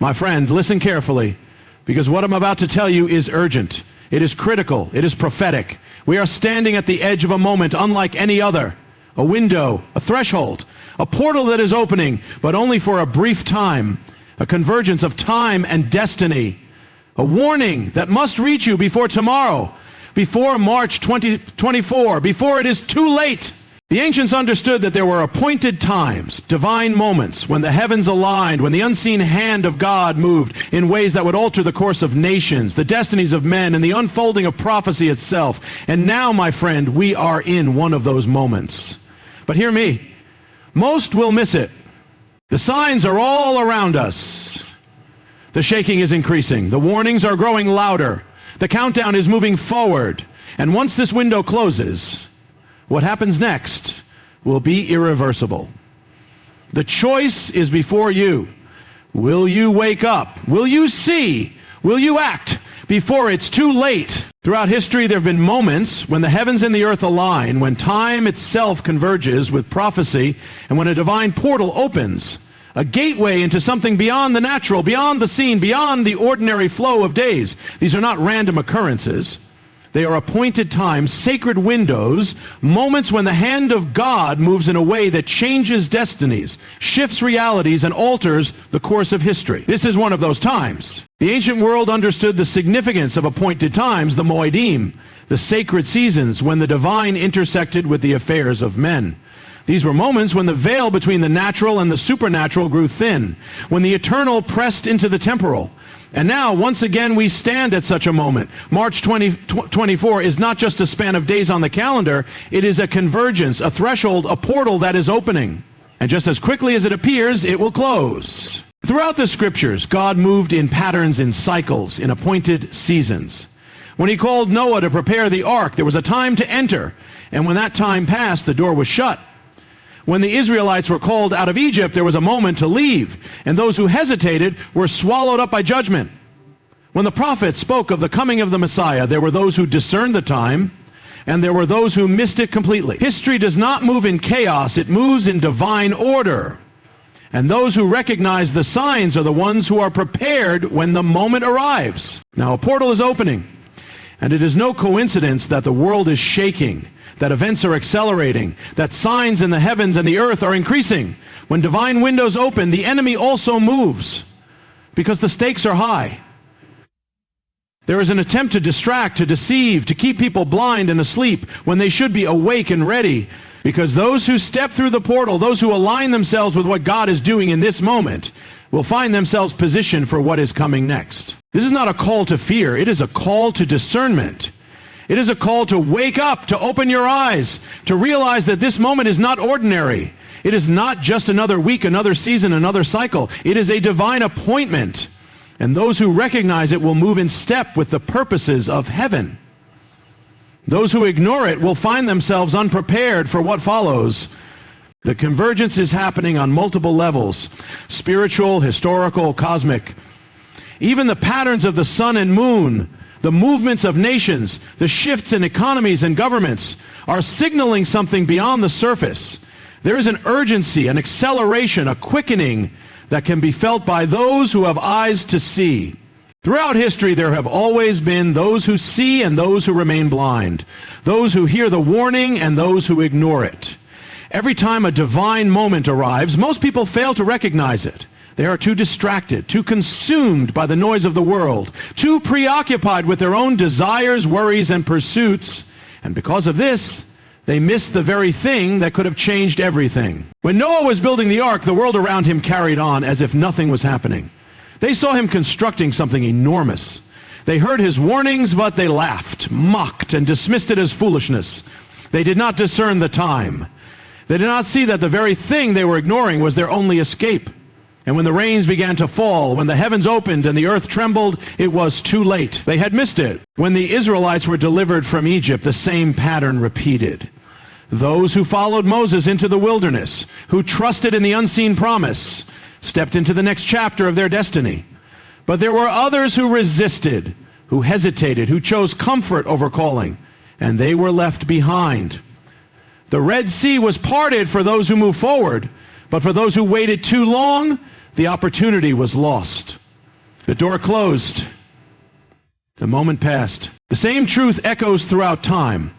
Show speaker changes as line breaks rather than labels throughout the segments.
My friend, listen carefully, because what I'm about to tell you is urgent. It is critical. It is prophetic. We are standing at the edge of a moment unlike any other. A window, a threshold, a portal that is opening, but only for a brief time. A convergence of time and destiny. A warning that must reach you before tomorrow, before March 2024, before it is too late. The ancients understood that there were appointed times, divine moments, when the heavens aligned, when the unseen hand of God moved in ways that would alter the course of nations, the destinies of men, and the unfolding of prophecy itself. And now, my friend, we are in one of those moments. But hear me, most will miss it. The signs are all around us. The shaking is increasing. The warnings are growing louder. The countdown is moving forward. And once this window closes, what happens next will be irreversible. The choice is before you. Will you wake up? Will you see? Will you act before it's too late? Throughout history, there have been moments when the heavens and the earth align, when time itself converges with prophecy, and when a divine portal opens, a gateway into something beyond the natural, beyond the seen, beyond the ordinary flow of days. These are not random occurrences. They are appointed times, sacred windows, moments when the hand of God moves in a way that changes destinies, shifts realities, and alters the course of history. This is one of those times. The ancient world understood the significance of appointed times, the moedim, the sacred seasons when the divine intersected with the affairs of men. These were moments when the veil between the natural and the supernatural grew thin, when the eternal pressed into the temporal. And now, once again, we stand at such a moment. March 2024 is not just a span of days on the calendar. It is a convergence, a threshold, a portal that is opening. And just as quickly as it appears, it will close. Throughout the scriptures, God moved in patterns, in cycles, in appointed seasons. When he called Noah to prepare the ark, there was a time to enter. And when that time passed, the door was shut. When the Israelites were called out of Egypt, there was a moment to leave, and those who hesitated were swallowed up by judgment. When the prophets spoke of the coming of the Messiah, there were those who discerned the time, and there were those who missed it completely. History does not move in chaos, it moves in divine order. And those who recognize the signs are the ones who are prepared when the moment arrives. Now, a portal is opening, and it is no coincidence that the world is shaking, that events are accelerating, that signs in the heavens and the earth are increasing. When divine windows open, the enemy also moves, because the stakes are high. There is an attempt to distract, to deceive, to keep people blind and asleep when they should be awake and ready, because those who step through the portal, those who align themselves with what God is doing in this moment, will find themselves positioned for what is coming next. This is not a call to fear, it is a call to discernment. It is a call to wake up, to open your eyes, to realize that this moment is not ordinary. It is not just another week, another season, another cycle. It is a divine appointment. And those who recognize it will move in step with the purposes of heaven. Those who ignore it will find themselves unprepared for what follows. The convergence is happening on multiple levels: spiritual, historical, cosmic. Even the patterns of the sun and moon, the movements of nations, the shifts in economies and governments are signaling something beyond the surface. There is an urgency, an acceleration, a quickening that can be felt by those who have eyes to see. Throughout history, there have always been those who see and those who remain blind, those who hear the warning and those who ignore it. Every time a divine moment arrives, most people fail to recognize it. They are too distracted, too consumed by the noise of the world, too preoccupied with their own desires, worries, and pursuits. And because of this, they miss the very thing that could have changed everything. When Noah was building the ark, the world around him carried on as if nothing was happening. They saw him constructing something enormous. They heard his warnings, but they laughed, mocked, and dismissed it as foolishness. They did not discern the time. They did not see that the very thing they were ignoring was their only escape. And when the rains began to fall, when the heavens opened and the earth trembled, it was too late. They had missed it. When the Israelites were delivered from Egypt, the same pattern repeated. Those who followed Moses into the wilderness, who trusted in the unseen promise, stepped into the next chapter of their destiny. But there were others who resisted, who hesitated, who chose comfort over calling, and they were left behind. The Red Sea was parted for those who moved forward, but for those who waited too long, the opportunity was lost. The door closed. The moment passed. The same truth echoes throughout time.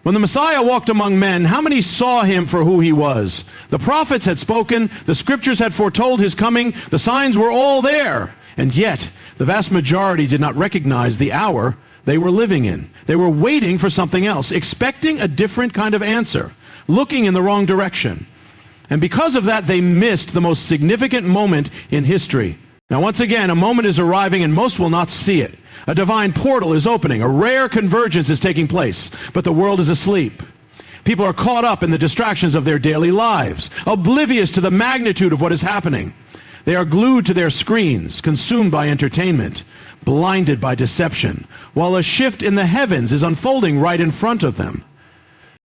When the Messiah walked among men, how many saw him for who he was? The prophets had spoken, the scriptures had foretold his coming, the signs were all there. And yet, the vast majority did not recognize the hour they were living in. They were waiting for something else, expecting a different kind of answer, looking in the wrong direction. And because of that, they missed the most significant moment in history. Now, once again, a moment is arriving and most will not see it. A divine portal is opening. A rare convergence is taking place, but the world is asleep. People are caught up in the distractions of their daily lives, oblivious to the magnitude of what is happening. They are glued to their screens, consumed by entertainment, blinded by deception, while a shift in the heavens is unfolding right in front of them.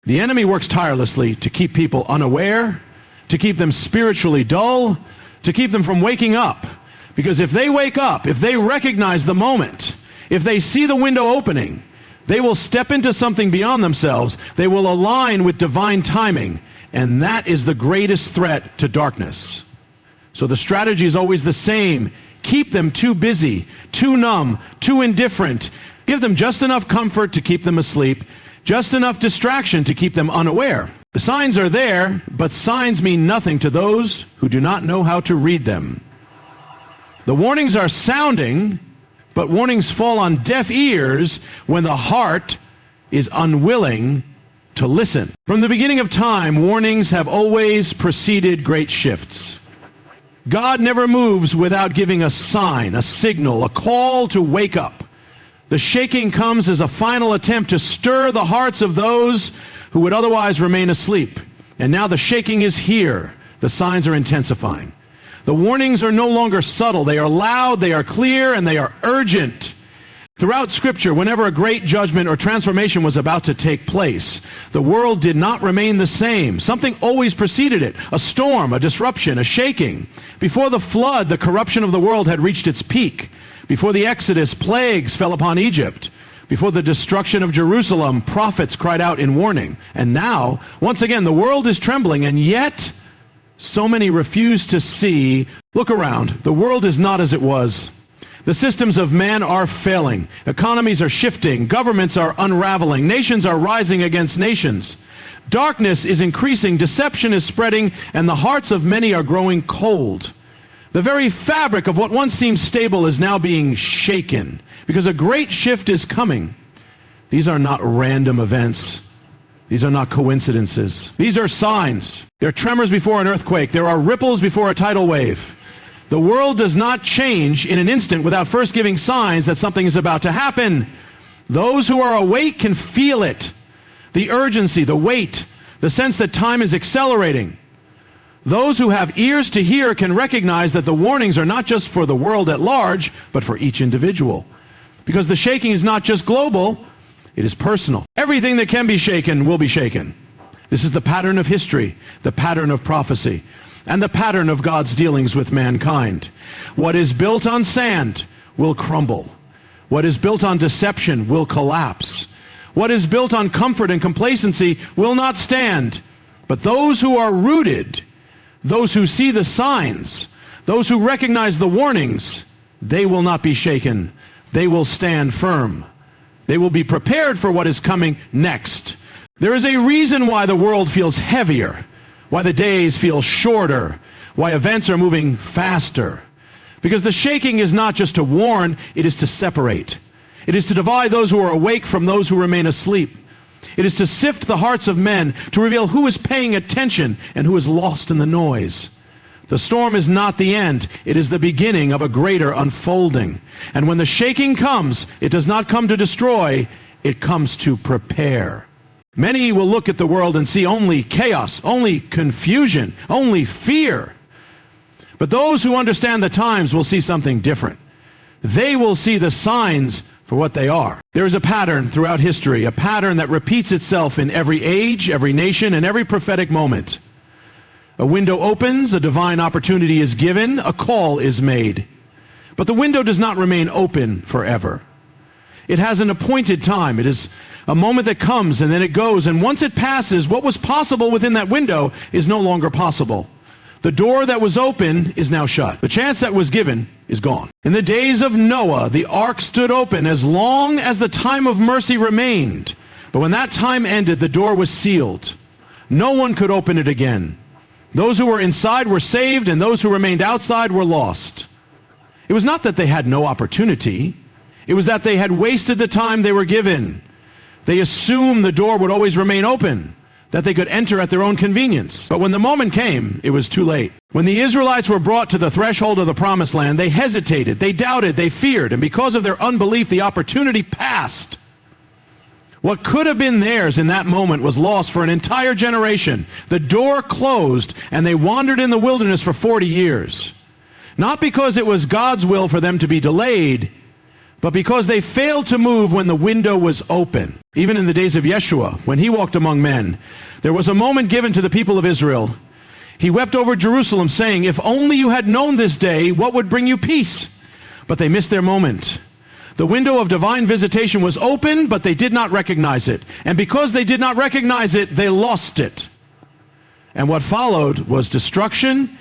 The enemy works tirelessly to keep people unaware, to keep them spiritually dull, to keep them from waking up. Because if they wake up, if they recognize the moment, if they see the window opening, they will step into something beyond themselves. They will align with divine timing, and that is the greatest threat to darkness. So the strategy is always the same. Keep them too busy, too numb, too indifferent. Give them just enough comfort to keep them asleep, just enough distraction to keep them unaware. The signs are there, but signs mean nothing to those who do not know how to read them. The warnings are sounding, but warnings fall on deaf ears when the heart is unwilling to listen. From the beginning of time, warnings have always preceded great shifts. God never moves without giving a sign, a signal, a call to wake up. The shaking comes as a final attempt to stir the hearts of those who would otherwise remain asleep. And now the shaking is here. The signs are intensifying. The warnings are no longer subtle. They are loud, they are clear, and they are urgent. Throughout Scripture, whenever a great judgment or transformation was about to take place, the world did not remain the same. Something always preceded it. A storm, a disruption, a shaking. Before the flood, the corruption of the world had reached its peak. Before the Exodus, plagues fell upon Egypt. Before the destruction of Jerusalem, prophets cried out in warning. And now, once again, the world is trembling, and yet so many refuse to see. Look around. The world is not as it was. The systems of man are failing. Economies are shifting. Governments are unraveling. Nations are rising against nations. Darkness is increasing. Deception is spreading. And the hearts of many are growing cold. The very fabric of what once seemed stable is now being shaken because a great shift is coming. These are not random events. These are not coincidences. These are signs. There are tremors before an earthquake. There are ripples before a tidal wave. The world does not change in an instant without first giving signs that something is about to happen. Those who are awake can feel it. The urgency, the weight, the sense that time is accelerating. Those who have ears to hear can recognize that the warnings are not just for the world at large, but for each individual. Because the shaking is not just global, it is personal. Everything that can be shaken will be shaken. This is the pattern of history, the pattern of prophecy, and the pattern of God's dealings with mankind. What is built on sand will crumble. What is built on deception will collapse. What is built on comfort and complacency will not stand. But those who are rooted, those who see the signs, those who recognize the warnings, they will not be shaken. They will stand firm. They will be prepared for what is coming next. There is a reason why the world feels heavier, why the days feel shorter, why events are moving faster. Because the shaking is not just to warn, it is to separate. It is to divide those who are awake from those who remain asleep. It is to sift the hearts of men, to reveal who is paying attention and who is lost in the noise. The storm is not the end. It is the beginning of a greater unfolding. And when the shaking comes, it does not come to destroy, it comes to prepare. Many will look at the world and see only chaos, only confusion, only fear. But those who understand the times will see something different. They will see the signs for what they are. There is a pattern throughout history, a pattern that repeats itself in every age, every nation, and every prophetic moment. A window opens, a divine opportunity is given, a call is made. But the window does not remain open forever. It has an appointed time. It is a moment that comes and then it goes. And once it passes, what was possible within that window is no longer possible. The door that was open is now shut. The chance that was given is gone. In the days of Noah, the ark stood open as long as the time of mercy remained. But when that time ended, the door was sealed. No one could open it again. Those who were inside were saved, and those who remained outside were lost. It was not that they had no opportunity. It was that they had wasted the time they were given. They assumed the door would always remain open, that they could enter at their own convenience. But when the moment came, it was too late. When the Israelites were brought to the threshold of the promised land, they hesitated, they doubted, they feared, and because of their unbelief, the opportunity passed. What could have been theirs in that moment was lost for an entire generation. The door closed, and they wandered in the wilderness for 40 years. Not because it was God's will for them to be delayed, but because they failed to move when the window was open. Even in the days of Yeshua, when he walked among men, there was a moment given to the people of Israel. He wept over Jerusalem, saying, "If only you had known this day what would bring you peace." But they missed their moment. The window of divine visitation was open, but they did not recognize it. And because they did not recognize it, they lost it. And what followed was destruction,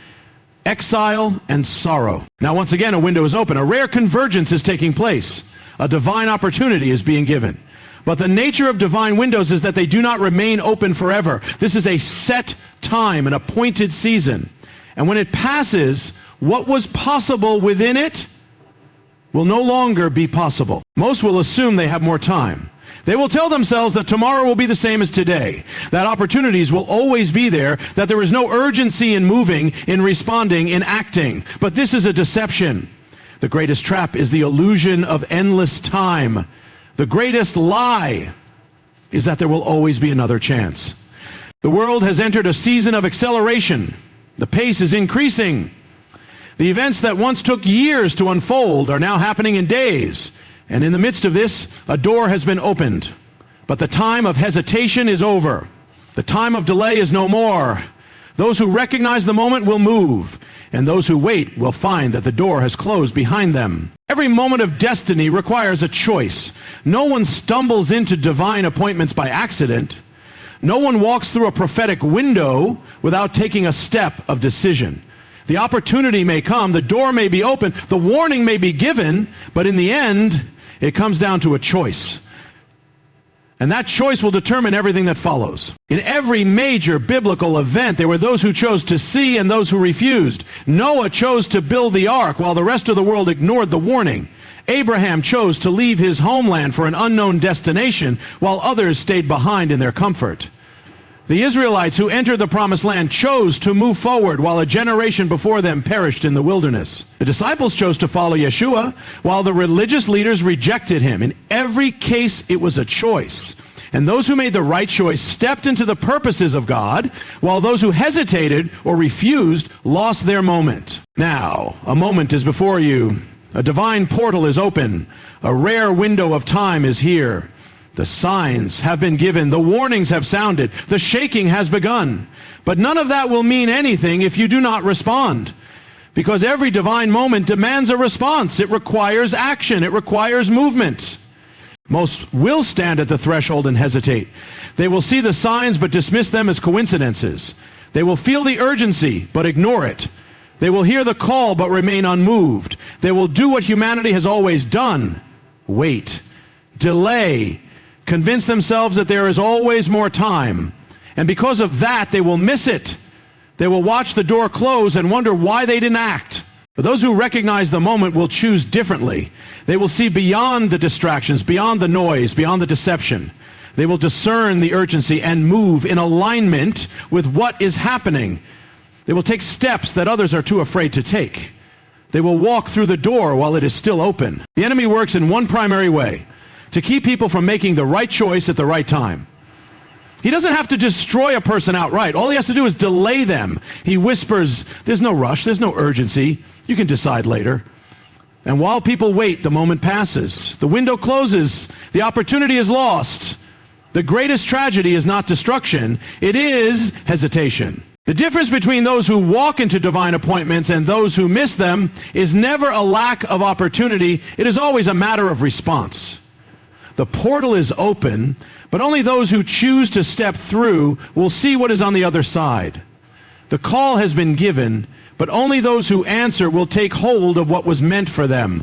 exile, and sorrow. Now, once again, a window is open. A rare convergence is taking place. A divine opportunity is being given. But the nature of divine windows is that they do not remain open forever. This is a set time, an appointed season. And when it passes, what was possible within it will no longer be possible. Most will assume they have more time. They will tell themselves that tomorrow will be the same as today, that opportunities will always be there, that there is no urgency in moving, in responding, in acting. But this is a deception. The greatest trap is the illusion of endless time. The greatest lie is that there will always be another chance. The world has entered a season of acceleration. The pace is increasing. The events that once took years to unfold are now happening in days. And in the midst of this, a door has been opened. But the time of hesitation is over. The time of delay is no more. Those who recognize the moment will move, and those who wait will find that the door has closed behind them. Every moment of destiny requires a choice. No one stumbles into divine appointments by accident. No one walks through a prophetic window without taking a step of decision. The opportunity may come, the door may be open, the warning may be given, but in the end, it comes down to a choice. And that choice will determine everything that follows. In every major biblical event, there were those who chose to see and those who refused. Noah chose to build the ark while the rest of the world ignored the warning. Abraham chose to leave his homeland for an unknown destination while others stayed behind in their comfort. The Israelites who entered the promised land chose to move forward while a generation before them perished in the wilderness. The disciples chose to follow Yeshua while the religious leaders rejected him. In every case, it was a choice. And those who made the right choice stepped into the purposes of God, while those who hesitated or refused lost their moment. Now, a moment is before you. A divine portal is open. A rare window of time is here. The signs have been given, the warnings have sounded, the shaking has begun. But none of that will mean anything if you do not respond. Because every divine moment demands a response. It requires action. It requires movement. Most will stand at the threshold and hesitate. They will see the signs but dismiss them as coincidences. They will feel the urgency but ignore it. They will hear the call but remain unmoved. They will do what humanity has always done. Wait. Delay. Convince themselves that there is always more time. And because of that, they will miss it. They will watch the door close and wonder why they didn't act. But those who recognize the moment will choose differently. They will see beyond the distractions, beyond the noise, beyond the deception. They will discern the urgency and move in alignment with what is happening. They will take steps that others are too afraid to take. They will walk through the door while it is still open. The enemy works in one primary way: to keep people from making the right choice at the right time. He doesn't have to destroy a person outright. All he has to do is delay them. He whispers, there's no rush, there's no urgency. You can decide later. And while people wait, the moment passes. The window closes. The opportunity is lost. The greatest tragedy is not destruction. It is hesitation. The difference between those who walk into divine appointments and those who miss them is never a lack of opportunity. It is always a matter of response. The portal is open, but only those who choose to step through will see what is on the other side. The call has been given, but but only those who answer will take hold of what was meant for them.